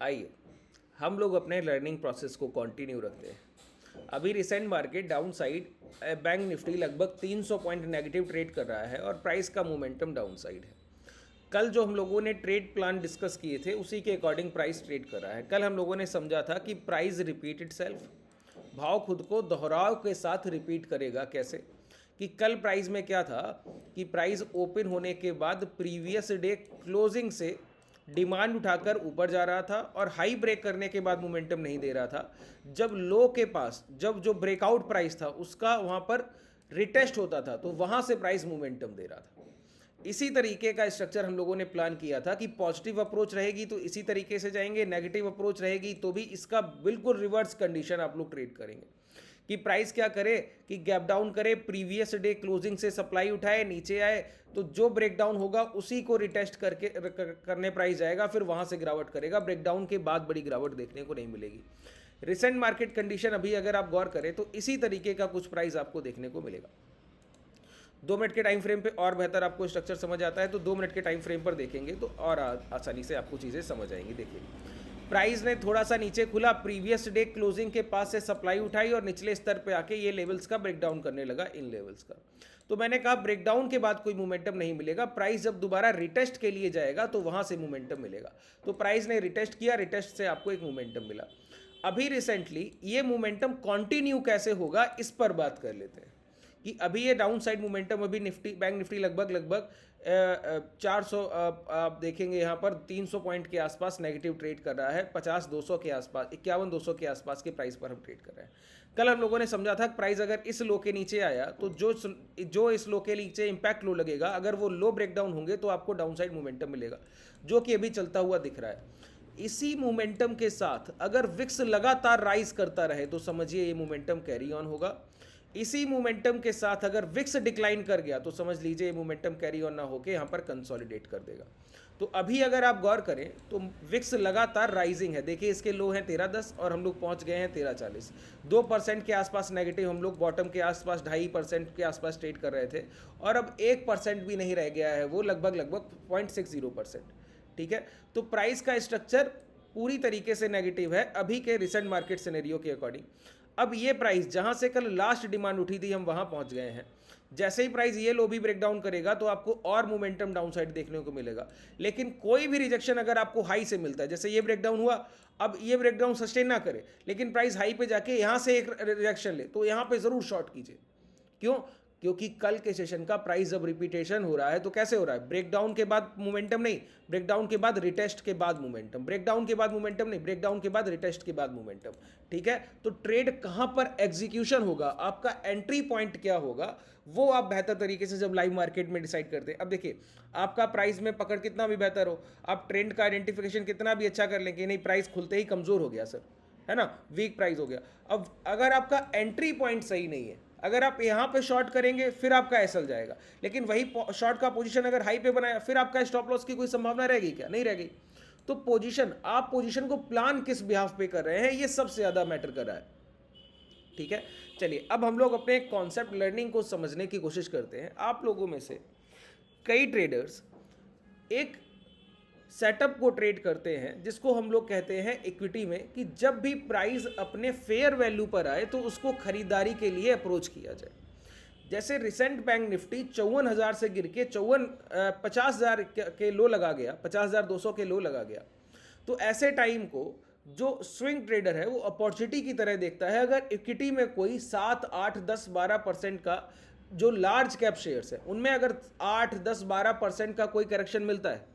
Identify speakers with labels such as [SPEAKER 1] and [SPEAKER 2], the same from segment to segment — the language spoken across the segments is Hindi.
[SPEAKER 1] आइए हम लोग अपने लर्निंग प्रोसेस को कंटिन्यू रखते हैं। अभी recent market down side bank Nifty लगभग 300 पॉइंट नेगेटिव ट्रेड कर रहा है और प्राइस का मोमेंटम डाउन साइड है। कल जो हम लोगों ने ट्रेड प्लान डिस्कस किए थे उसी के अकॉर्डिंग प्राइस ट्रेड कर रहा है। कल हम लोगों ने समझा था कि प्राइस रिपीट इटसेल्फ, भाव खुद को दोहराव के साथ रिपीट करेगा। कैसे कि कल प्राइस में क्या था कि प्राइस ओपन होने के बाद प्रीवियस डे क्लोजिंग से डिमांड उठाकर ऊपर जा रहा था और हाई ब्रेक करने के बाद मोमेंटम नहीं दे रहा था। जब लो के पास जब जो ब्रेकआउट प्राइस था उसका वहाँ पर रिटेस्ट होता था तो वहाँ से प्राइस मोमेंटम दे रहा था। इसी तरीके का स्ट्रक्चर हम लोगों ने प्लान किया था कि पॉजिटिव अप्रोच रहेगी तो इसी तरीके से जाएंगे, नेगेटिव अप्रोच रहेगी तो भी इसका बिल्कुल रिवर्स कंडीशन आप लोग ट्रेड करेंगे कि प्राइस क्या करे कि गैप डाउन करे, प्रीवियस डे क्लोजिंग से सप्लाई उठाए, नीचे आए तो जो ब्रेकडाउन होगा उसी को रिटेस्ट करके करने प्राइस जाएगा, फिर वहां से गिरावट करेगा। ब्रेकडाउन के बाद बड़ी गिरावट देखने को नहीं मिलेगी। रिसेंट मार्केट कंडीशन अभी अगर आप गौर करें तो इसी तरीके का कुछ प्राइस आपको देखने को मिलेगा। 2 मिनट के टाइम फ्रेम पे और बेहतर आपको स्ट्रक्चर समझ आता है तो 2 मिनट के टाइम फ्रेम पर देखेंगे तो और आसानी से आपको चीज़ें समझ आएंगी। देखिए प्राइस ने थोड़ा सा नीचे खुला, प्रीवियस डे क्लोजिंग के पास से सप्लाई उठाई और निचले स्तर पे आके ये लेवल्स का ब्रेकडाउन करने लगा, इन लेवल्स का। तो मैंने कहा ब्रेकडाउन के बाद कोई मोमेंटम नहीं मिलेगा, प्राइस जब दोबारा रिटेस्ट के लिए जाएगा तो वहां से मोमेंटम मिलेगा। तो प्राइस ने रिटेस्ट किया, रिटेस्ट से आपको एक मोमेंटम मिला। अभी रिसेंटली ये मोमेंटम कंटिन्यू कैसे होगा इस पर बात कर लेते हैं कि अभी ये डाउन साइड मोमेंटम अभी निफ्टी बैंक निफ्टी लगभग 400 आप देखेंगे यहाँ पर 300 पॉइंट के आसपास नेगेटिव ट्रेड कर रहा है। 50-200 के आसपास, 51-200 के आसपास के प्राइस पर हम ट्रेड कर रहे हैं। कल हम लोगों ने समझा था कि प्राइस अगर इस लो के नीचे आया तो जो इस लो के नीचे इंपैक्ट लो लगेगा, अगर वो लो ब्रेकडाउन होंगे तो आपको डाउन साइड मोमेंटम मिलेगा, जो कि अभी चलता हुआ दिख रहा है। इसी मोमेंटम के साथ अगर विक्स लगातार राइज करता रहे तो समझिए ये मोमेंटम कैरी ऑन होगा। इसी मोमेंटम के साथ अगर विक्स डिक्लाइन कर गया तो समझ लीजिए ये मोमेंटम कैरी ऑन ना होके यहाँ पर कंसोलिडेट कर देगा। तो अभी अगर आप गौर करें तो विक्स लगातार राइजिंग है। देखिए इसके लो हैं 13.10 और हम लोग पहुंच गए हैं 13.40। 2% के आसपास नेगेटिव हम लोग बॉटम के आसपास 2.5% के आसपास ट्रेड कर रहे थे और अब 1% भी नहीं रह गया है, वो लगभग 0.60%। ठीक है, तो प्राइस का स्ट्रक्चर पूरी तरीके से नेगेटिव है अभी के रिसेंट मार्केट सिनेरियो के अकॉर्डिंग। अब ये प्राइस जहां से कल लास्ट डिमांड उठी थी हम वहां पहुंच गए हैं। जैसे ही प्राइस ये लो भी ब्रेकडाउन करेगा तो आपको और मोमेंटम डाउन साइड देखने को मिलेगा। लेकिन कोई भी रिजेक्शन अगर आपको हाई से मिलता है, जैसे ये ब्रेकडाउन हुआ, अब ये ब्रेकडाउन सस्टेन ना करे लेकिन प्राइस हाई पे जाके यहां से एक रिजेक्शन ले तो यहां पे जरूर शॉर्ट कीजिए। क्यों? क्योंकि कल के सेशन का प्राइस जब रिपीटेशन हो रहा है तो कैसे हो रहा है, ब्रेकडाउन के बाद मोमेंटम नहीं, ब्रेकडाउन के बाद रिटेस्ट के बाद मोमेंटम, ब्रेकडाउन के बाद मोमेंटम नहीं, ब्रेकडाउन के बाद रिटेस्ट के बाद मोमेंटम। ठीक है, तो ट्रेड कहां पर एग्जीक्यूशन होगा, आपका एंट्री पॉइंट क्या होगा, वो आप बेहतर तरीके से जब लाइव मार्केट में डिसाइड करते हैं। अब देखिए आपका प्राइस में पकड़ कितना भी बेहतर हो, आप ट्रेंड का आइडेंटिफिकेशन कितना भी अच्छा कर लेंगे, नहीं प्राइस खुलते ही कमजोर हो गया सर, है ना, वीक प्राइस हो गया। अब अगर आपका एंट्री पॉइंट सही नहीं है, अगर आप यहां पे शॉर्ट करेंगे फिर आपका एसएल जाएगा, लेकिन वही शॉर्ट का पोजीशन अगर हाई पे बनाया फिर आपका स्टॉप लॉस की कोई संभावना रहेगी क्या? नहीं रहेगी। तो पोजीशन, आप पोजीशन को प्लान किस बिहाफ पे कर रहे हैं ये सबसे ज्यादा मैटर कर रहा है। ठीक है, चलिए अब हम लोग अपने कॉन्सेप्ट लर्निंग को समझने की कोशिश करते हैं। आप लोगों में से कई ट्रेडर्स एक सेटअप को ट्रेड करते हैं जिसको हम लोग कहते हैं इक्विटी में, कि जब भी प्राइस अपने फेयर वैल्यू पर आए तो उसको खरीदारी के लिए अप्रोच किया जाए। जैसे रिसेंट बैंक निफ्टी 54,000 से गिर के 50,000 के लो लगा गया, 50,200 के लो लगा गया। तो ऐसे टाइम को जो स्विंग ट्रेडर है वो अपॉर्चुनिटी की तरह देखता है। अगर इक्विटी में कोई 7, 8, 10, 12% का जो लार्ज कैप शेयर्स है उनमें अगर 8, 10, 12% का कोई करेक्शन मिलता है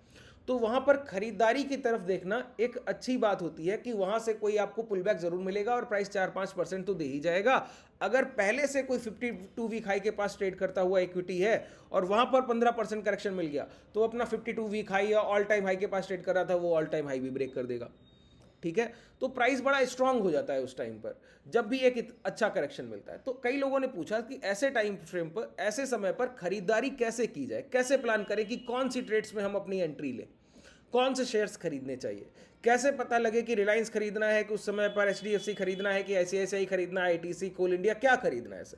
[SPEAKER 1] तो वहां पर खरीदारी की तरफ देखना एक अच्छी बात होती है कि वहां से कोई आपको पुलबैक जरूर मिलेगा और प्राइस 4-5% तो दे ही जाएगा। अगर पहले से कोई 52 वीक हाई के पास ट्रेड करता हुआ इक्विटी है और वहां पर 15% करेक्शन मिल गया तो अपना 52 वीक हाई या ऑल टाइम हाई के पास ट्रेड कर रहा था वो ऑल टाइम हाई भी ब्रेक कर देगा। ठीक है, तो प्राइस बड़ा स्ट्रांग हो जाता है उस टाइम पर जब भी एक अच्छा करेक्शन मिलता है। तो कई लोगों ने पूछा कि ऐसे टाइम फ्रेम पर, ऐसे समय पर खरीदारी कैसे की जाए, कैसे प्लान करें कि कौन सी ट्रेड्स में हम अपनी एंट्री लें, कौन से शेयर्स खरीदने चाहिए, कैसे पता लगे कि रिलायंस खरीदना है कि उस समय पर एचडीएफसी खरीदना है कि आईसीआईसीआई खरीदना है, आईटीसी, कोल इंडिया, क्या खरीदना है सर।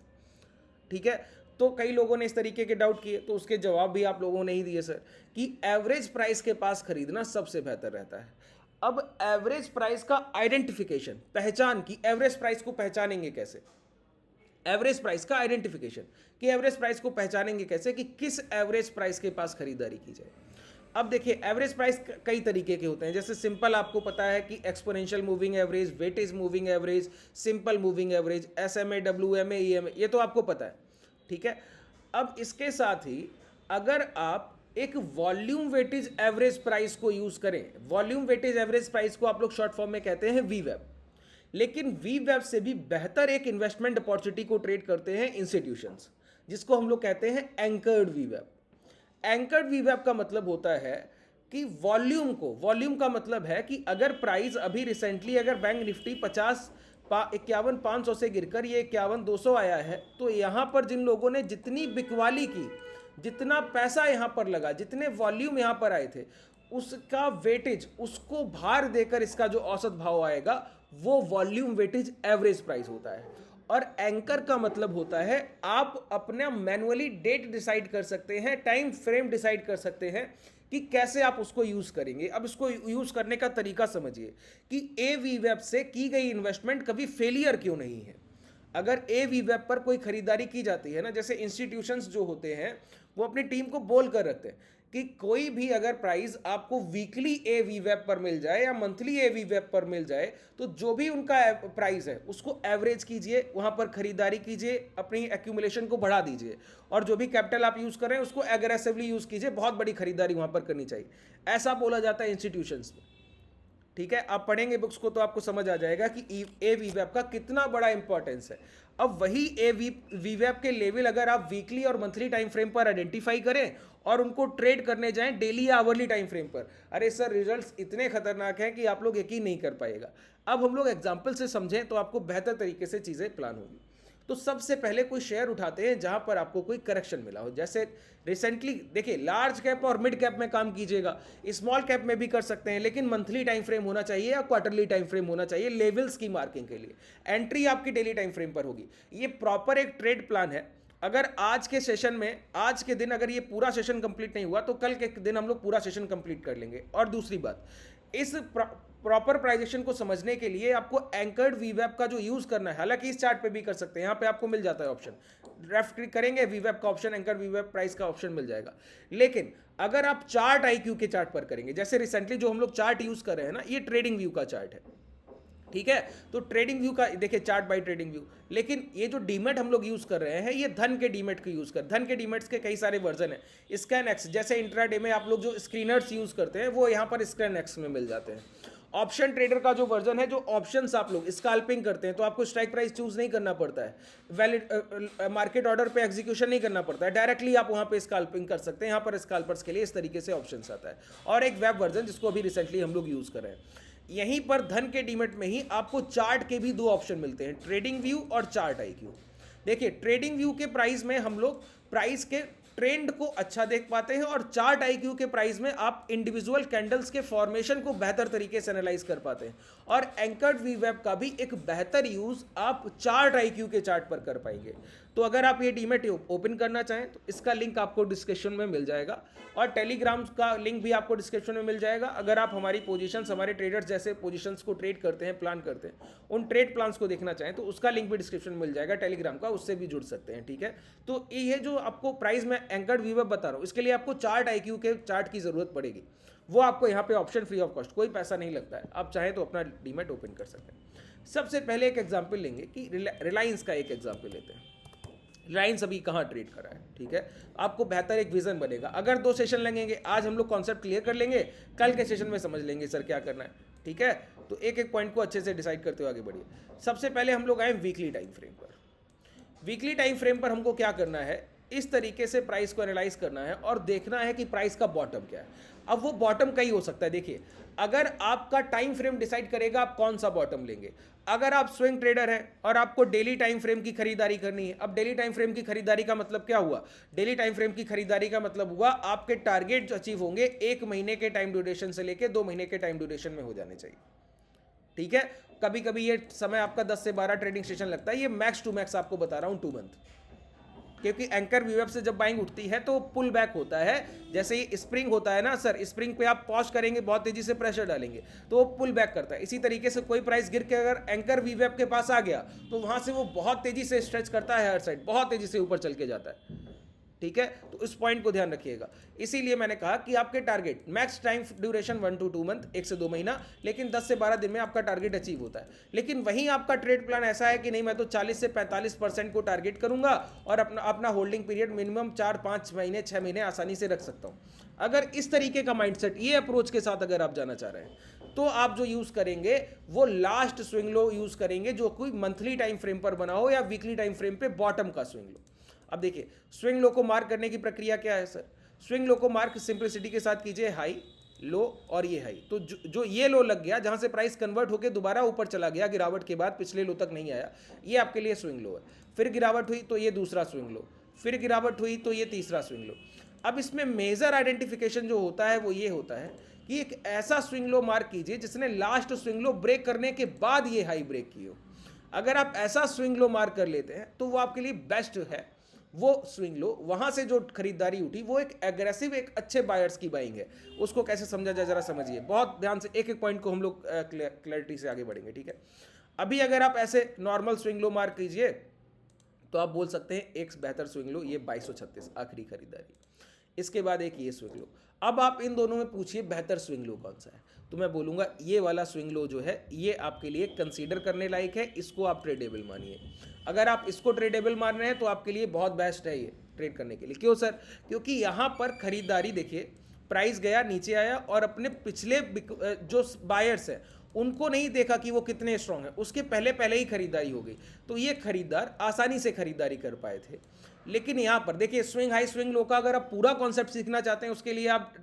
[SPEAKER 1] ठीक है, तो कई लोगों ने इस तरीके के डाउट किए तो उसके जवाब भी आप लोगों ने ही दिए सर कि एवरेज प्राइस के पास खरीदना सबसे बेहतर रहता है। अब एवरेज प्राइस का आइडेंटिफिकेशन, पहचान की एवरेज प्राइस को पहचानेंगे कैसे, एवरेज प्राइस का आइडेंटिफिकेशन कि एवरेज प्राइस को पहचानेंगे कैसे कि किस एवरेज प्राइस के पास खरीदारी की जाए। अब देखिए एवरेज प्राइस कई तरीके के होते हैं, जैसे सिंपल आपको पता है कि exponential moving average, weightage moving average, simple moving average, SMA, WMA, EMA, ये तो आपको पता है, ठीक है। अब इसके साथ ही अगर आप एक वॉल्यूम वेटेज एवरेज प्राइस को यूज करें, वॉल्यूम वेटेज एवरेज प्राइस को आप लोग शॉर्ट फॉर्म में कहते हैं वीवेब, लेकिन वीवेब से भी बेहतर एक इन्वेस्टमेंट अपॉर्चुनिटी को ट्रेड करते हैं इंस्टीट्यूशंस, जिसको हम लोग कहते हैं एंकर्ड वीवेब। एंकर्ड वीवेब का मतलब होता है कि वॉल्यूम का मतलब है कि अगर प्राइस अभी रिसेंटली अगर बैंक निफ्टी 51,500 से गिरकर ये 51,200 आया है, तो यहां पर जिन लोगों ने जितनी बिकवाली की, जितना पैसा यहां पर लगा, जितने वॉल्यूम यहां पर आए थे, उसका वेटेज, उसको भार देकर इसका जो औसत भाव आएगा वो वॉल्यूम वेटेज एवरेज प्राइस होता है। और एंकर का मतलब होता है आप अपना मैनुअली डेट डिसाइड कर सकते हैं, टाइम फ्रेम डिसाइड कर सकते हैं कि कैसे आप उसको यूज करेंगे। अब इसको यूज करने का तरीका समझिए कि AVWeb से की गई इन्वेस्टमेंट कभी फेलियर क्यों नहीं है। अगर AVWeb पर कोई खरीदारी की जाती है ना, जैसे इंस्टीट्यूशंस जो होते हैं वो अपनी टीम को बोल कर रखते हैं कि कोई भी अगर प्राइस आपको वीकली AVWeb पर मिल जाए या मंथली AVWeb पर मिल जाए, तो जो भी उनका प्राइस है उसको एवरेज कीजिए, वहां पर खरीदारी कीजिए, अपनी एक्यूमुलेशन को बढ़ा दीजिए, और जो भी कैपिटल आप यूज कर रहे हैं उसको एग्रेसिवली यूज कीजिए, बहुत बड़ी खरीदारी वहां पर करनी चाहिए, ऐसा बोला जाता है इंस्टीट्यूशंस में, ठीक है। आप पढ़ेंगे बुक्स को तो आपको समझ आ जाएगा कि AVWeb का कितना बड़ा इंपॉर्टेंस है। अब वही AVWeb के लेवल अगर आप वीकली और मंथली टाइम फ्रेम पर आइडेंटिफाई करें और उनको ट्रेड करने जाएं डेली या आवरली टाइम फ्रेम पर, अरे सर रिजल्ट्स इतने खतरनाक हैं कि आप लोग यकीन नहीं कर पाएगा। अब हम लोग एग्जाम्पल से समझें तो आपको बेहतर तरीके से चीज़ें प्लान होगी। तो सबसे पहले कोई शेयर उठाते हैं जहां पर आपको कोई करेक्शन मिला हो, जैसे रिसेंटली देखिए लार्ज कैप और मिड कैप में काम कीजिएगा, स्मॉल कैप में भी कर सकते हैं, लेकिन मंथली टाइम फ्रेम होना चाहिए या क्वार्टरली टाइम फ्रेम होना चाहिए लेवल्स की मार्किंग के लिए। एंट्री आपकी डेली टाइम फ्रेम पर होगी। ये प्रॉपर एक ट्रेड प्लान है। अगर आज के सेशन में, आज के दिन अगर ये पूरा सेशन कंप्लीट नहीं हुआ तो कल के दिन हम लोग पूरा सेशन कंप्लीट कर लेंगे। और दूसरी बात, इस प्रॉपर प्राइजेशन को समझने के लिए आपको एंकर्ड वीवेब का जो यूज करना है, हालांकि इस चार्ट पे भी कर सकते हैं, यहाँ पे आपको मिल जाता है ऑप्शन, लेफ्ट क्लिक करेंगे वीवेब का ऑप्शन, एंकर्ड वीवेब प्राइस का ऑप्शन मिल जाएगा। लेकिन अगर आप चार्ट IQ के चार्ट पर करेंगे, जैसे रिसेंटली जो हम लोग चार्ट यूज कर रहे हैं ना, ये ट्रेडिंग व्यू का चार्ट है, ठीक है। तो ट्रेडिंग व्यू का देखिए, चार्ट बाय ट्रेडिंग व्यू। लेकिन ये जो डीमेट हम लोग यूज कर रहे हैं, ये धन के डीमेट को यूज कर, धन के डीमेट्स के कई सारे वर्जन है। स्कैनएक्स जैसे इंट्राडे में आप लोग जो स्क्रीनर्स यूज करते हैं वो यहाँ पर स्कैनएक्स में मिल जाते हैं। ऑप्शन ट्रेडर का जो वर्जन है, जो ऑप्शंस आप लोग स्कैल्पिंग करते हैं, तो आपको स्ट्राइक प्राइस चूज नहीं करना पड़ता है, वैलिड मार्केट ऑर्डर पे एग्जीक्यूशन नहीं करना पड़ता है, डायरेक्टली आप वहां पे स्कैल्पिंग कर सकते हैं। यहाँ पर स्कैल्पर्स के लिए इस तरीके से ऑप्शंस आता है। और एक वेब वर्जन जिसको अभी रिसेंटली हम लोग यूज कर रहे हैं। यहीं पर धन के डीमेट में ही आपको चार्ट के भी दो ऑप्शन मिलते हैं, ट्रेडिंग व्यू और चार्ट IQ। देखिए ट्रेडिंग व्यू के प्राइस में हम लोग प्राइस के ट्रेंड को अच्छा देख पाते हैं, और चार्ट IQ के प्राइस में आप इंडिविजुअल कैंडल्स के फॉर्मेशन को बेहतर तरीके से एनालाइज कर पाते हैं। और एंकर्ड वीवेब का भी एक बेहतर यूज आप चार्ट IQ के चार्ट पर कर पाएंगे। तो अगर आप ये डीमेट ओपन करना चाहें तो इसका लिंक आपको डिस्क्रिप्शन में मिल जाएगा, और टेलीग्राम का लिंक भी आपको डिस्क्रिप्शन में मिल जाएगा। अगर आप हमारी पोजीशंस, हमारे ट्रेडर्स जैसे पोजीशंस को ट्रेड करते हैं, प्लान करते हैं, उन ट्रेड प्लान्स को देखना चाहें तो उसका लिंक भी डिस्क्रिप्शन में मिल जाएगा टेलीग्राम का, उससे भी जुड़ सकते हैं, ठीक है। तो ये जो आपको प्राइस में एंकर्ड वीवेब बता रहा हूँ, इसके लिए आपको चार्ट IQ के चार्ट की जरूरत पड़ेगी। वो आपको यहाँ पे ऑप्शन फ्री ऑफ कॉस्ट, कोई पैसा नहीं लगता है, आप चाहें तो अपना डीमेट ओपन कर सकते हैं। सबसे पहले एक एग्जाम्पल लेंगे कि रिलायंस का एक एग्जाम्पल लेते हैं। रिलायंस अभी कहाँ ट्रेड कर रहा है, ठीक है। आपको बेहतर एक विजन बनेगा। अगर 2 सेशन लगेंगे, आज हम लोग कॉन्सेप्ट क्लियर कर लेंगे, कल के सेशन में समझ लेंगे सर क्या करना है, ठीक है। तो एक एक पॉइंट को अच्छे से डिसाइड करते हुए आगे बढ़िए। सबसे पहले हम लोग आए वीकली टाइम फ्रेम पर। वीकली टाइम फ्रेम पर हमको क्या करना है, इस तरीके से प्राइस को एनालाइज करना है और देखना है कि प्राइस का बॉटम क्या है। अब वो बॉटम कहीं हो सकता है। देखिए अगर आपका टाइम फ्रेम डिसाइड करेगा आप कौन सा बॉटम लेंगे। अगर आप स्विंग ट्रेडर हैं और आपको डेली टाइम फ्रेम की खरीदारी करनी है, अब डेली टाइम फ्रेम की खरीदारी का मतलब क्या हुआ, डेली टाइम फ्रेम की खरीदारी का मतलब हुआ आपके टारगेट अचीव होंगे 1 महीने के टाइम ड्यूरेशन से लेके 2 महीने के टाइम ड्यूरेशन में हो जाने चाहिए, ठीक है। कभी कभी ये समय आपका 10 से 12 ट्रेडिंग सेशन लगता है, ये मैक्स टू मैक्स आपको बता रहा हूं 2 मंथ, क्योंकि एंकर वीवेप से जब बाइंग उठती है तो पुल बैक होता है। जैसे ही स्प्रिंग होता है ना सर, स्प्रिंग पे आप पॉज करेंगे, बहुत तेजी से प्रेशर डालेंगे तो वो पुल बैक करता है। इसी तरीके से कोई प्राइस गिर के अगर एंकर वीवेप के पास आ गया तो वहां से वो बहुत तेजी से स्ट्रेच करता है हर साइड, बहुत तेजी से ऊपर चल के जाता है। ठीक है, तो इस पॉइंट को ध्यान रखिएगा। इसीलिए मैंने कहा कि आपके target max time duration 1 to 2 month, 1 से 2 महीना, लेकिन 10 से 12 दिन में आपका टारगेट अचीव होता है। लेकिन वहीं आपका ट्रेड प्लान ऐसा है कि नहीं, मैं तो 40 से 45% को टारगेट करूंगा और अपना होल्डिंग पीरियड मिनिमम 4-5 महीने 6 महीने आसानी से रख सकता हूं। अगर इस तरीके का माइंडसेट, ये अप्रोच के साथ अगर आप जाना चाह रहे हैं तो आप जो यूज करेंगे वो लास्ट स्विंग लो यूज करेंगे, जो कोई मंथली टाइम फ्रेम पर बना हो या वीकली टाइम फ्रेम पे बॉटम का स्विंग लो। अब देखिए स्विंग लो को मार्क करने की प्रक्रिया क्या है सर। स्विंग लो को मार्क सिंपलिसिटी के साथ कीजिए, हाई लो और ये हाई। तो जो ये लो लग गया, जहां से प्राइस कन्वर्ट होकर दोबारा ऊपर चला गया गिरावट के बाद, पिछले लो तक नहीं आया, ये आपके लिए स्विंग लो है। फिर गिरावट हुई तो ये दूसरा स्विंग लो, फिर गिरावट हुई तो ये तीसरा स्विंग लो। अब इसमें मेजर आइडेंटिफिकेशन जो होता है वो ये होता है कि एक ऐसा स्विंग लो मार्क कीजिए जिसने लास्ट स्विंग लो ब्रेक करने के बाद ये हाई ब्रेक की हो। अगर आप ऐसा स्विंग लो मार्क कर लेते हैं तो वो आपके लिए बेस्ट है। वो स्विंग लो, वहां से जो खरीदारी उठी वो एक एग्रेसिव, एक अच्छे बायर्स की बाइंग है। उसको कैसे समझा जाए जरा समझिए, बहुत ध्यान से एक एक पॉइंट को हम लोग क्लैरिटी से आगे बढ़ेंगे। ठीक है, अभी अगर आप ऐसे नॉर्मल स्विंग लो मार्क कीजिए तो आप बोल सकते हैं एक बेहतर स्विंग लो ये 2236 आखिरी खरीदारी, इसके बाद एक ये स्विंग लो। अब आप इन दोनों में पूछिए बेहतर स्विंग लो कौन सा है, तो मैं बोलूंगा ये वाला स्विंग लो जो है ये आपके लिए कंसीडर करने लायक है, इसको आप ट्रेडेबल मानिए। अगर आप इसको ट्रेडेबल मान रहे हैं तो आपके लिए बहुत बेस्ट है ये ट्रेड करने के लिए। क्यों सर? क्योंकि यहाँ पर खरीदारी देखिए, प्राइस गया नीचे आया और अपने पिछले जो बायर्स हैं उनको नहीं देखा कि वो कितने स्ट्रांग है, उसके पहले ही खरीदारी हो गई, तो ये खरीदार आसानी से खरीदारी कर पाए थे। लेकिन यहाँ पर देखिए स्विंग हाई स्विंग लो का अगर आप पूरा कॉन्सेप्ट सीखना चाहते हैं उसके लिए आप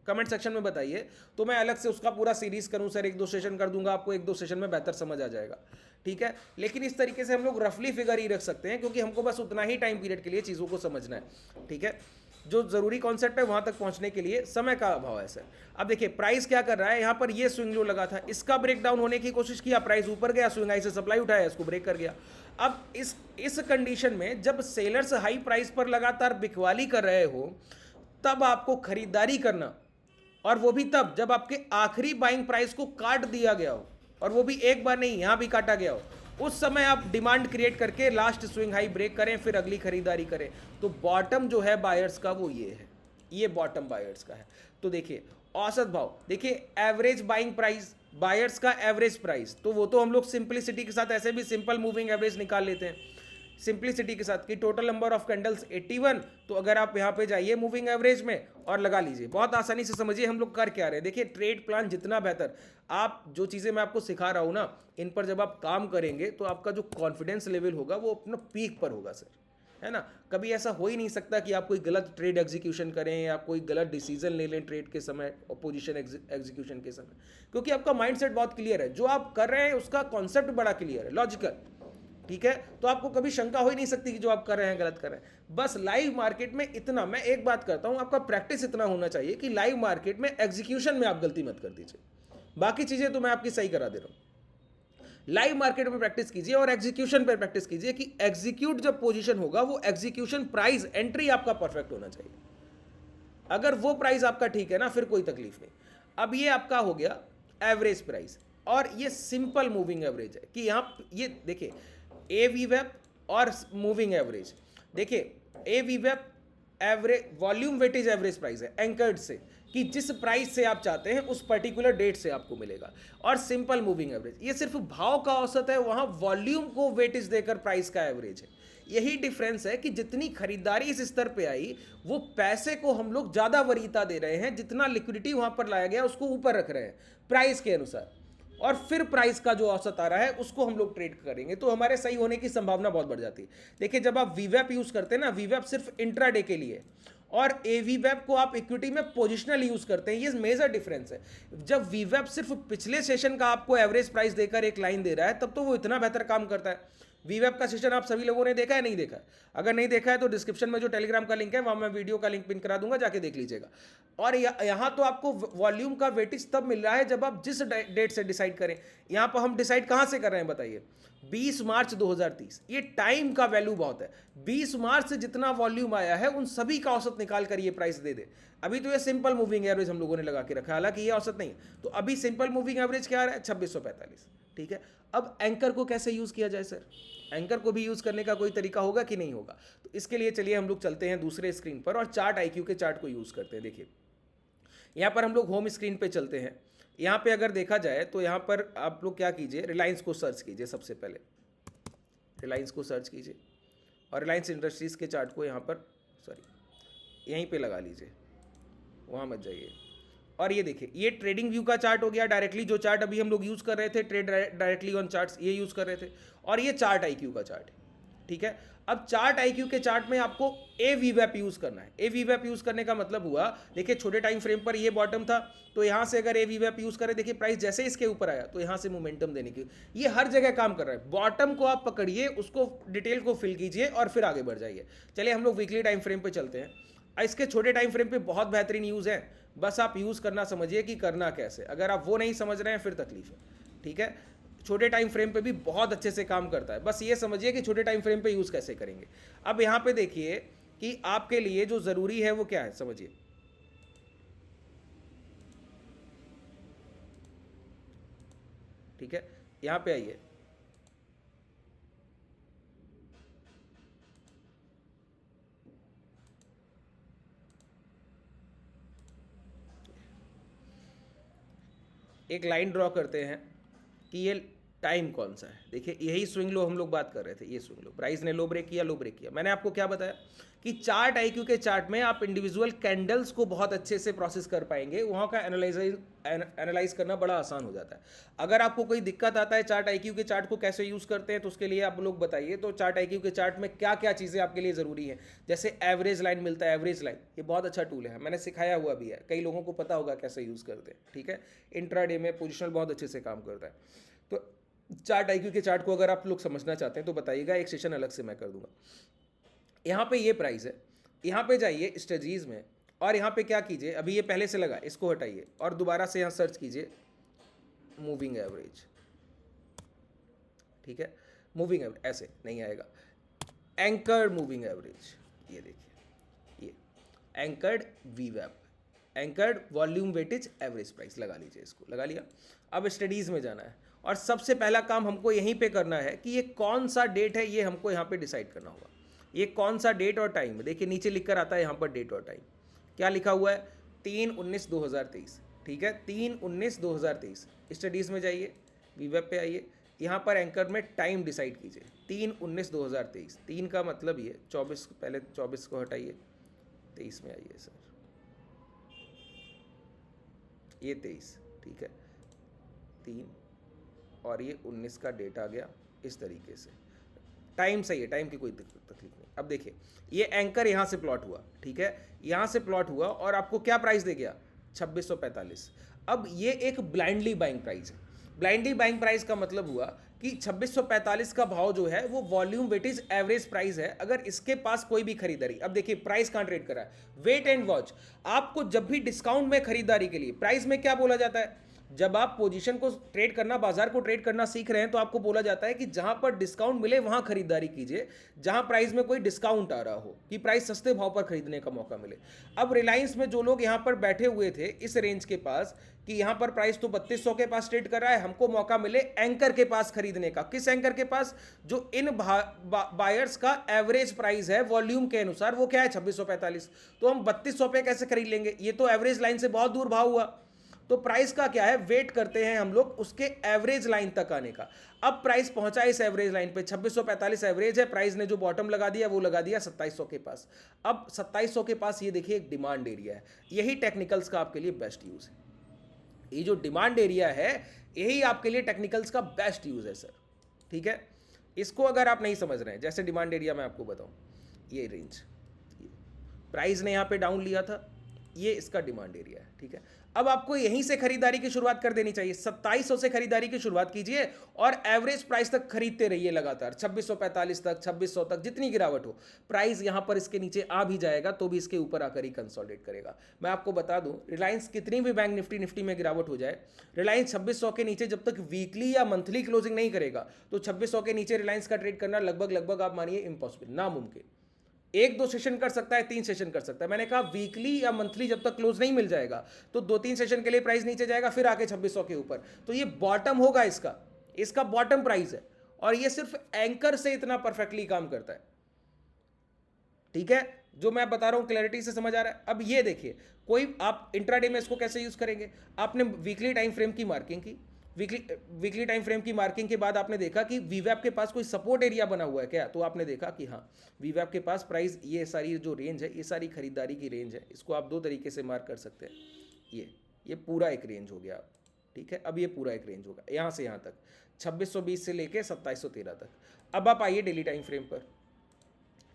[SPEAKER 1] कमेंट सेक्शन में बताइए, तो मैं अलग से उसका पूरा सीरीज करूं सर, 1-2 सेशन कर दूंगा, आपको 1-2 सेशन में बेहतर समझ आ जाएगा। ठीक है, लेकिन इस तरीके से हम लोग रफली फिगर ही रख सकते हैं क्योंकि हमको बस उतना ही टाइम पीरियड के लिए चीज़ों को समझना है। ठीक है, जो जरूरी कॉन्सेप्ट है वहां तक पहुंचने के लिए समय का अभाव है सर। अब देखिए प्राइस क्या कर रहा है, यहाँ पर ये स्विंग लो लगा था, इसका ब्रेक डाउन होने की कोशिश किया, प्राइस ऊपर गया, स्विंग हाई से सप्लाई उठाया, इसको ब्रेक कर गया। अब इस कंडीशन में जब सेलर्स हाई प्राइस पर लगातार बिकवाली कर रहे हो तब आपको खरीदारी करना, और वो भी तब जब आपके आखिरी बाइंग प्राइस को काट दिया गया हो, और वो भी एक बार नहीं, यहां भी काटा गया हो, उस समय आप डिमांड क्रिएट करके लास्ट स्विंग हाई ब्रेक करें, फिर अगली खरीदारी करें। तो बॉटम जो है बायर्स का वो ये है, ये बॉटम बायर्स का है। तो देखिए औसत भाव, देखिए एवरेज बाइंग प्राइस, बायर्स का एवरेज प्राइस, तो वो तो हम लोग सिंपलिसिटी के साथ ऐसे भी सिंपल मूविंग एवरेज निकाल लेते हैं सिंपलिसिटी के साथ कि टोटल नंबर ऑफ कैंडल्स 81। तो अगर आप यहाँ पे जाइए मूविंग एवरेज में और लगा लीजिए, बहुत आसानी से समझिए हम लोग कर क्या रहे हैं। देखिए ट्रेड प्लान जितना बेहतर, आप जो चीज़ें मैं आपको सिखा रहा हूँ ना, इन पर जब आप काम करेंगे तो आपका जो कॉन्फिडेंस लेवल होगा वो अपना पीक पर होगा सर, है ना। कभी ऐसा हो ही नहीं सकता कि आप कोई गलत ट्रेड एग्जीक्यूशन करें या कोई गलत डिसीजन ले लें ट्रेड के समय और पोजीशन एग्जीक्यूशन के समय, क्योंकि आपका माइंडसेट बहुत क्लियर है, जो आप कर रहे हैं उसका कॉन्सेप्ट बड़ा क्लियर है, लॉजिकल। ठीक है, तो आपको कभी शंका हो ही नहीं सकती कि जो आप कर रहे हैं गलत कर रहे हैं। बस लाइव मार्केट में इतना मैं एक बात करता हूं, आपका प्रैक्टिस इतना होना चाहिए कि लाइव मार्केट में एग्जीक्यूशन में आप गलती मत कर दीजिए, बाकी चीजें तो मैं आपकी सही करा दे रहा हूं। लाइव मार्केट में प्रैक्टिस कीजिए और एग्जीक्यूशन पर प्रैक्टिस कीजिए कि एग्जीक्यूट जब पोजीशन होगा वो एग्जीक्यूशन प्राइस एंट्री आपका परफेक्ट होना चाहिए। अगर वो प्राइस आपका ठीक है ना, फिर कोई तकलीफ नहीं। अब ये आपका हो गया एवरेज प्राइस, और ये सिंपल मूविंग एवरेज है कि यहाँ ये देखिए AVWAP और मूविंग एवरेज। देखिए AVWAP average volume weightage average price है एंकर्ड से, कि जिस प्राइस से आप चाहते हैं उस पर्टिकुलर डेट से आपको मिलेगा, और सिंपल मूविंग एवरेज ये सिर्फ भाव का औसत है, वहां वॉल्यूम को वेटेज देकर प्राइस का एवरेज है। यही डिफरेंस है कि जितनी खरीदारी इस स्तर पे आई वो पैसे को हम लोग ज्यादा वरीयता दे रहे हैं, जितना लिक्विडिटी वहां पर लाया गया उसको ऊपर रख रहे हैं प्राइस के अनुसार, और फिर प्राइस का जो औसत आ रहा है उसको हम लोग ट्रेड करेंगे, तो हमारे सही होने की संभावना बहुत बढ़ जाती है। देखिए जब आप VWAP यूज करते हैं ना, VWAP सिर्फ इंट्राडे के लिए, और AVWAP को आप इक्विटी में पोजिशनल यूज करते हैं, ये मेजर डिफरेंस है। जब VWAP सिर्फ पिछले सेशन का आपको एवरेज प्राइस देकर एक लाइन दे रहा है तब तो वो इतना बेहतर काम करता है, वीवेब का सेशन आप सभी लोगों ने देखा है, नहीं देखा है? अगर नहीं देखा है तो डिस्क्रिप्शन में जो टेलीग्राम का लिंक है वहाँ मैं वीडियो का लिंक पिन करा दूंगा, जाके देख लीजिएगा। और यहाँ तो आपको वॉल्यूम का वेटेज तब मिल रहा है जब आप जिस डेट से डिसाइड करें। यहाँ पर हम डिसाइड कहाँ से कर रहे हैं बताइए? 20 मार्च 2030। ये टाइम का वैल्यू बहुत है। 20 मार्च से जितना वॉल्यूम आया है उन सभी का औसत निकाल कर ये प्राइस दे दे। अभी तो ये सिंपल मूविंग एवरेज हम लोगों ने लगा के रखा है, हालांकि ये औसत नहीं है। तो अभी सिंपल मूविंग एवरेज क्या आ रहा है? 2645। ठीक है, अब एंकर को कैसे यूज किया जाए सर? एंकर को भी यूज करने का कोई तरीका होगा कि नहीं होगा? तो इसके लिए चलिए हम लोग चलते हैं दूसरे स्क्रीन पर और चार्ट आईक्यू के चार्ट को यूज करते हैं। देखिए यहाँ पर हम लोग होम स्क्रीन पे चलते हैं। यहाँ पे अगर देखा जाए तो यहाँ पर आप लोग क्या कीजिए, रिलायंस को सर्च कीजिए। सबसे पहले रिलायंस को सर्च कीजिए और रिलायंस इंडस्ट्रीज़ के चार्ट को यहाँ पर यहीं पे लगा लीजिए, वहाँ मत जाइए। और ये देखिए, ये ट्रेडिंग व्यू का चार्ट हो गया। डायरेक्टली जो चार्ट अभी हम लोग यूज़ कर रहे थे, ट्रेड डायरेक्टली ऑन चार्ट्स, ये यूज़ कर रहे थे। और ये चार्ट आईक्यू का चार्ट है। ठीक है, अब चार्ट आईक्यू के चार्ट में आपको ए वीवैप यूज़ करना है। ए वीवैप यूज़ करने का मतलब हुआ, देखिए छोटे टाइम फ्रेम पर ये बॉटम था, तो यहाँ से अगर ए वीवैप यूज़ करें, देखिए प्राइस जैसे इसके ऊपर आया तो यहाँ से मोमेंटम देने की, ये हर जगह काम कर रहा है। बॉटम को आप पकड़िए, उसको डिटेल को फिल कीजिए और फिर आगे बढ़ जाइए। चलिए हम लोग वीकली टाइम फ्रेम पर चलते हैं। इसके छोटे टाइम फ्रेम पे बहुत बेहतरीन यूज़ है, बस आप यूज़ करना समझिए कि करना कैसे। अगर आप वो नहीं समझ रहे हैं फिर तकलीफ है। ठीक है, छोटे टाइम फ्रेम पे भी बहुत अच्छे से काम करता है, बस ये समझिए कि छोटे टाइम फ्रेम पे यूज़ कैसे करेंगे। अब यहाँ पे देखिए कि आपके लिए जो ज़रूरी है वो क्या है, समझिए। ठीक है, यहाँ पे आइए। एक लाइन ड्रॉ करते हैं कि ये टाइम कौन सा है। देखिए यही स्विंग लो हम लोग बात कर रहे थे, ये स्विंग लो, प्राइस ने लो ब्रेक किया, लो ब्रेक किया। मैंने आपको क्या बताया कि चार्ट आईक्यू के चार्ट में आप इंडिविजुअल कैंडल्स को बहुत अच्छे से प्रोसेस कर पाएंगे, वहाँ का एनालाइज करना बड़ा आसान हो जाता है। अगर आपको कोई दिक्कत आता है चार्ट आईक्यू के चार्ट को कैसे यूज़ करते हैं, तो उसके लिए आप लोग बताइए। तो चार्ट आईक्यू के चार्ट में क्या क्या चीज़ें आपके लिए ज़रूरी हैं, जैसे एवरेज लाइन मिलता है। एवरेज लाइन ये बहुत अच्छा टूल है, मैंने सिखाया हुआ भी है, कई लोगों को पता होगा कैसे यूज़ करते हैं। ठीक है, इंट्राडे में पोजिशनल बहुत अच्छे से काम करता है। तो चार्ट आईक्यू के चार्ट को अगर आप लोग समझना चाहते हैं तो बताइएगा, एक सेशन अलग से मैं कर दूंगा। यहाँ पे ये प्राइस है, यहाँ पे जाइए स्ट्रेटजीज में और यहाँ पे क्या कीजिए, अभी ये पहले से लगा, इसको हटाइए और दोबारा से यहाँ सर्च कीजिए मूविंग एवरेज। ठीक है, मूविंग एवरेज ऐसे नहीं आएगा, एंकर्ड मूविंग एवरेज। ये देखिए, ये एंकर्ड वीवैप, anchored volume weightage average price लगा लीजिए, इसको लगा लिया। अब स्टडीज़ में जाना है और सबसे पहला काम हमको यहीं पे करना है कि ये कौन सा डेट है, ये हमको यहाँ पे डिसाइड करना होगा। ये कौन सा डेट और टाइम, देखिए नीचे लिख कर आता है यहाँ पर डेट और टाइम। क्या लिखा हुआ है? 3/19/2023। ठीक है, 3/19/2023। स्टडीज़ में जाइए, वीवेब पे आइए, यहाँ पर एंकर में टाइम डिसाइड कीजिए 3/19/2023। 3 का मतलब ये 24, पहले 24 को हटाइए, 23 में आइए सर, ये 23। ठीक है, 3 और ये 19 का डेट आ गया। इस तरीके से टाइम सही है, टाइम की कोई तकलीफ नहीं। अब देखिए ये एंकर यहाँ से प्लॉट हुआ। ठीक है, यहाँ से प्लॉट हुआ और आपको क्या प्राइस दे गया? 2645। अब ये एक ब्लाइंडली बाइंग प्राइस है। ब्लाइंडली बाइंग प्राइस का मतलब हुआ कि 2645 का भाव जो है वो वॉल्यूम वेटेज एवरेज प्राइस है। अगर इसके पास कोई भी खरीदारी, अब देखिए प्राइस कहाँ ट्रेड कर रहा है, वेट एंड वॉच। आपको जब भी डिस्काउंट में खरीदारी के लिए प्राइस में क्या बोला जाता है, जब आप पोजीशन को ट्रेड करना, बाजार को ट्रेड करना सीख रहे हैं तो आपको बोला जाता है कि जहां पर डिस्काउंट मिले वहां खरीदारी कीजिए, जहां प्राइस में कोई डिस्काउंट आ रहा हो, कि प्राइस सस्ते भाव पर खरीदने का मौका मिले। अब रिलायंस में जो लोग यहां पर बैठे हुए थे इस रेंज के पास कि यहां पर प्राइस तो 3200 के पास ट्रेड कर रहा है, हमको मौका मिले एंकर के पास खरीदने का। किस एंकर के पास? जो इन बायर्स का एवरेज प्राइस है वॉल्यूम के अनुसार, वो क्या है? 2645। तो हम 3200 पे कैसे खरीद लेंगे? ये तो एवरेज लाइन से बहुत दूर भाव हुआ। तो प्राइस का क्या है, वेट करते हैं हम लोग उसके एवरेज लाइन तक आने का। अब प्राइस पहुंचा इस एवरेज लाइन पे, 2645 एवरेज है, प्राइस ने जो बॉटम लगा दिया वो लगा दिया 2700 के पास। अब 2700 के पास ये देखिए एक डिमांड एरिया है, यही टेक्निकल्स का आपके लिए बेस्ट यूज है। ये जो डिमांड एरिया है यही आपके लिए टेक्निकल्स का बेस्ट यूज है सर। ठीक है, इसको अगर आप नहीं समझ रहे हैं, जैसे डिमांड एरिया मैं आपको बताऊं, ये रेंज, प्राइस ने यहाँ पे डाउन लिया था, ये इसका डिमांड एरिया है। ठीक है, अब आपको यहीं से खरीदारी की शुरुआत कर देनी चाहिए। 2700 से खरीदारी की शुरुआत कीजिए और एवरेज प्राइस तक खरीदते रहिए लगातार, 2645 तक, 2600 तक, जितनी गिरावट हो। प्राइस यहां पर इसके नीचे आ भी जाएगा तो भी इसके ऊपर आकर ही कंसोलिडेट करेगा। मैं आपको बता दूं, रिलायंस कितनी भी बैंक निफ्टी में गिरावट हो जाए, रिलायंस 2600 के नीचे जब तक वीकली या मंथली क्लोजिंग नहीं करेगा तो 2600 के नीचे रिलायंस का ट्रेड करना लगभग आप मानिए इम्पॉसिबल, नामुमकिन। 1-2 सेशन कर सकता है, 3 सेशन कर सकता है। मैंने कहा वीकली या मंथली जब तक क्लोज नहीं मिल जाएगा तो 2-3 सेशन के लिए प्राइस नीचे जाएगा, फिर आके 2600 के ऊपर। तो ये बॉटम होगा, इसका बॉटम प्राइस है और ये सिर्फ एंकर से इतना परफेक्टली काम करता है। ठीक है, जो मैं बता रहा हूं क्लैरिटी से समझ आ रहा है। अब ये देखिए, कोई आप इंट्राडे में इसको कैसे यूज करेंगे। आपने वीकली टाइम फ्रेम की मार्किंग की, वीकली टाइम फ्रेम की मार्किंग के बाद आपने देखा कि वीवैप के पास कोई सपोर्ट एरिया बना हुआ है क्या, तो आपने देखा कि हाँ वीवैप के पास प्राइस, ये सारी जो रेंज है, ये सारी खरीदारी की रेंज है। इसको आप 2 तरीके से मार्क कर सकते हैं। ये पूरा एक रेंज हो गया, ठीक है। अब ये पूरा एक रेंज होगा यहाँ से यहाँ तक, 2620 से लेके 2713 तक। अब आप आइए डेली टाइम फ्रेम पर,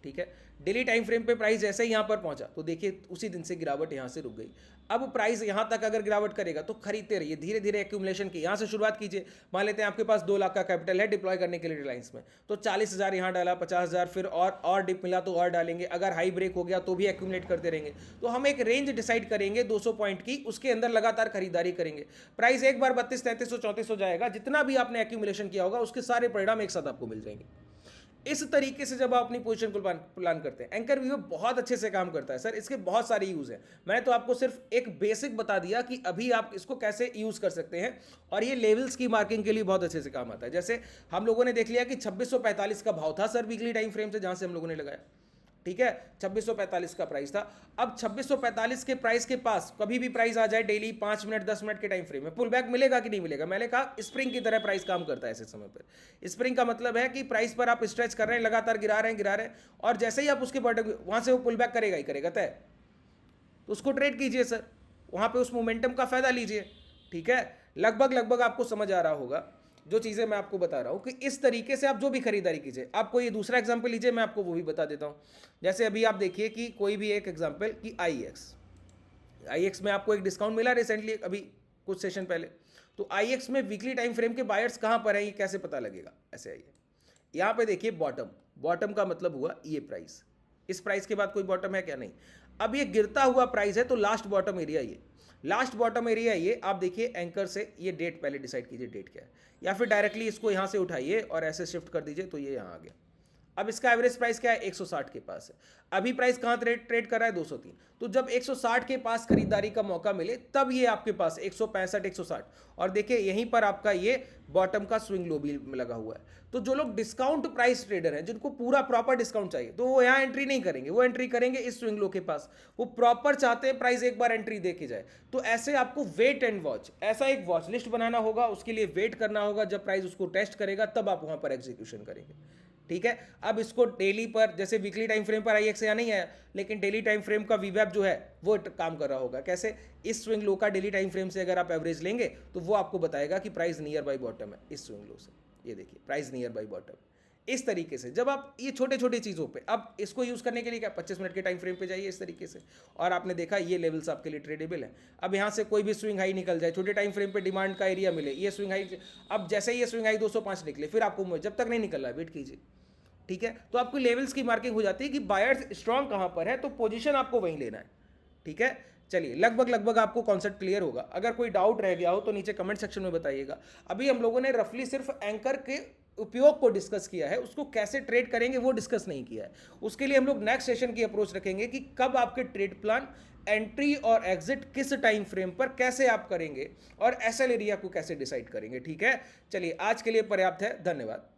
[SPEAKER 1] ठीक है। डेली टाइम फ्रेम पे प्राइस जैसे ही यहाँ पर पहुंचा तो देखिए उसी दिन से गिरावट यहाँ से रुक गई। अब प्राइस यहाँ तक अगर गिरावट करेगा तो खरीदते रहिए, धीरे धीरे एक्यूमुलेशन की यहाँ से शुरुआत कीजिए। मान लेते हैं आपके पास 2 लाख का कैपिटल है डिप्लॉय करने के लिए रिलायंस में, तो 40,000 यहाँ डाला, 50,000, फिर और डिप मिला तो और डालेंगे, अगर हाई ब्रेक हो गया तो भी एक्यूमुलेट करते रहेंगे। तो हम एक रेंज डिसाइड करेंगे 200 पॉइंट की, उसके अंदर लगातार खरीदारी करेंगे। प्राइस एक बार 32, 3300, 3400 जाएगा, जितना भी आपने एक्यूमुलेशन किया होगा उसके सारे परिणाम एक साथ आपको मिल जाएंगे। इस तरीके से जब आप अपनी पोजीशन को प्लान करते हैं, एंकर व्यू बहुत अच्छे से काम करता है सर। इसके बहुत सारे यूज हैं, मैंने तो आपको सिर्फ एक बेसिक बता दिया कि अभी आप इसको कैसे यूज कर सकते हैं। और ये लेवल्स की मार्किंग के लिए बहुत अच्छे से काम आता है। जैसे हम लोगों ने देख लिया कि 2645 का भाव था सर वीकली टाइम फ्रेम से, जहां से हम लोगों ने लगाया, ठीक है, 2645 का प्राइस था। अब 2645 के प्राइस के पास कभी भी प्राइस आ जाए डेली 5 मिनट 10 मिनट के टाइम फ्रेम में, पुल बैक मिलेगा कि नहीं मिलेगा। मैंने कहा स्प्रिंग की तरह प्राइस काम करता है ऐसे समय पर। स्प्रिंग का मतलब है कि प्राइस पर आप स्ट्रेच कर रहे हैं, लगातार गिरा रहे हैं, और जैसे ही आप उसके बॉटम, वहां से वो पुल बैक करेगा ही करेगा तय, तो उसको ट्रेड कीजिए सर, वहां पर उस मोमेंटम का फायदा लीजिए। ठीक है, लगभग आपको समझ आ रहा होगा जो चीज़ें मैं आपको बता रहा हूँ कि इस तरीके से आप जो भी खरीदारी कीजिए। आपको ये दूसरा एग्जांपल लीजिए, मैं आपको वो भी बता देता हूँ। जैसे अभी आप देखिए कि कोई भी एक एग्जांपल कि IEX में आपको एक डिस्काउंट मिला रिसेंटली, अभी कुछ सेशन पहले। तो IEX में वीकली टाइम फ्रेम के बायर्स कहाँ पर है, ये कैसे पता लगेगा। ऐसे आइए, यहाँ पे देखिए बॉटम का मतलब हुआ ये प्राइस। इस प्राइस के बाद कोई बॉटम है क्या, नहीं। अब ये गिरता हुआ प्राइस है तो लास्ट बॉटम एरिया ये आप देखिए एंकर से ये डेट पहले डिसाइड कीजिए, डेट क्या है, या फिर डायरेक्टली इसको यहाँ से उठाइए और ऐसे शिफ्ट कर दीजिए तो ये यहाँ आ गया। अब इसका एवरेज प्राइस क्या है, 160 के पास है। अभी प्राइस कहाँ ट्रेड कर रहा है, 203। तो जब 160 के पास खरीदारी का मौका मिले तब ये आपके पास 165 160, और देखिए यहीं पर आपका ये बॉटम का स्विंग लो भी लगा हुआ है। तो जो लोग डिस्काउंट प्राइस ट्रेडर हैं, जिनको पूरा प्रॉपर डिस्काउंट चाहिए, तो वो यहाँ एंट्री नहीं करेंगे, वो एंट्री करेंगे इस स्विंग लो के पास। वो प्रॉपर चाहते हैं प्राइस एक बार एंट्री दे के जाए। तो ऐसे आपको वेट एंड वॉच, ऐसा एक वॉच लिस्ट बनाना होगा, उसके लिए वेट करना होगा, जब प्राइस उसको टेस्ट करेगा तब आप वहां पर एग्जीक्यूशन करेंगे। ठीक है, अब इसको डेली पर, जैसे वीकली टाइम फ्रेम पर IEX यहाँ नहीं आया, लेकिन डेली टाइम फ्रेम का वीवैप जो है वो काम कर रहा होगा। कैसे, इस स्विंग लो का डेली टाइम फ्रेम से अगर आप एवरेज लेंगे तो वो आपको बताएगा कि प्राइस नियर बाई बॉटम है इस स्विंग लो से। ये देखिए प्राइस नियर बाई बॉटम। इस तरीके से जब आप ये छोटे छोटे चीज़ों पे, अब इसको यूज़ करने के लिए क्या, 25 मिनट के टाइम फ्रेम पे जाइए इस तरीके से, और आपने देखा ये लेवल्स आपके लिए ट्रेडेबल है। अब यहाँ से कोई भी स्विंग हाई निकल जाए, छोटे टाइम फ्रेम पे डिमांड का एरिया मिले, ये स्विंग हाई, अब जैसे ही ये स्विंग हाई 205 निकले, फिर आपको, जब तक नहीं निकल रहा है वेट कीजिए। ठीक है, तो आपको लेवल्स की मार्किंग हो जाती है कि बायर्स स्ट्रांग कहाँ पर है, तो पोजीशन आपको वहीं लेना है। ठीक है, चलिए लगभग आपको कॉन्सेप्ट क्लियर होगा। अगर कोई डाउट रह गया हो तो नीचे कमेंट सेक्शन में बताइएगा। अभी हम लोगों ने रफली सिर्फ एंकर के उपयोग को डिस्कस किया है, उसको कैसे ट्रेड करेंगे वो डिस्कस नहीं किया है। उसके लिए हम लोग नेक्स्ट सेशन की अप्रोच रखेंगे कि कब आपके ट्रेड प्लान, एंट्री और एग्जिट किस टाइम फ्रेम पर कैसे आप करेंगे, और एसएल एरिया को कैसे डिसाइड करेंगे। ठीक है, चलिए आज के लिए पर्याप्त है, धन्यवाद।